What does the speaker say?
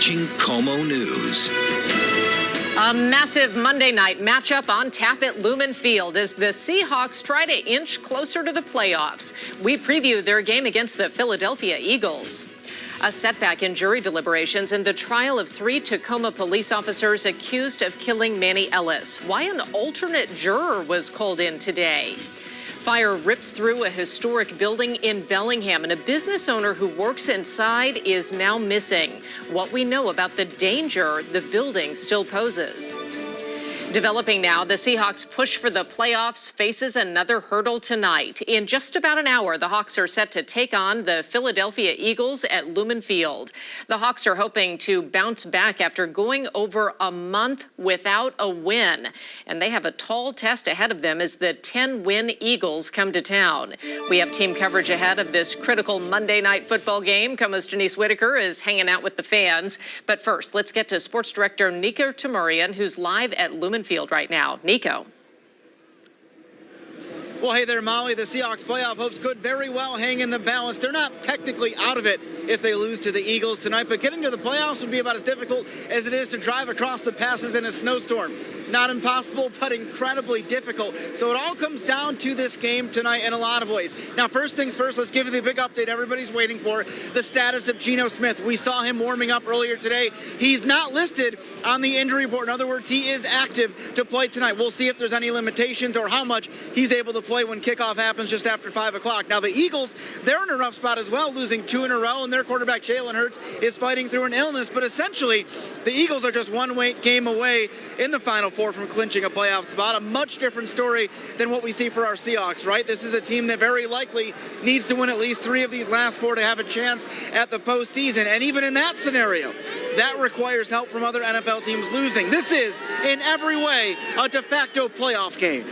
watching KOMO News. A massive Monday night matchup on tap at Lumen Field as the Seahawks try to inch closer to the playoffs. We preview their game against the Philadelphia Eagles. A setback in jury deliberations in the trial of 3 Tacoma police officers accused of killing Manny Ellis. Why an alternate juror was called in today. Fire rips through a historic building in Bellingham, and a business owner who works inside is now missing. What we know about the danger the building still poses. Developing now, the Seahawks' push for the playoffs faces another hurdle tonight. In just about an hour, the Hawks are set to take on the Philadelphia Eagles at Lumen Field. The Hawks are hoping to bounce back after going over a month without a win. And they have a tall test ahead of them as the 10-win Eagles come to town. We have team coverage ahead of this critical Monday night football game. KOMO's Denise Whitaker is hanging out with the fans. But first, let's get to sports director Nico Tamurian, who's live at Lumen Field right now. Nico. Well, hey there, Molly. The Seahawks playoff hopes could very well hang in the balance. They're not technically out of it if they lose to the Eagles tonight, but getting to the playoffs would be about as difficult as it is to drive across the passes in a snowstorm. Not impossible, but incredibly difficult. So it all comes down to this game tonight in a lot of ways. Now, first things first, let's give you the big update everybody's waiting for, the status of Geno Smith. We saw him warming up earlier today. He's not listed on the injury report. In other words, he is active to play tonight. We'll see if there's any limitations or how much he's able to play when kickoff happens just after 5 o'clock. Now, the Eagles, they're in a rough spot as well, losing 2 in a row, and their quarterback, Jalen Hurts, is fighting through an illness. But essentially, the Eagles are just one game away in the Final Four from clinching a playoff spot. A much different story than what we see for our Seahawks, right? This is a team that very likely needs to win at least 3 of these last 4 to have a chance at the postseason. And even in that scenario, that requires help from other NFL teams losing. This is, in every way, a de facto playoff game.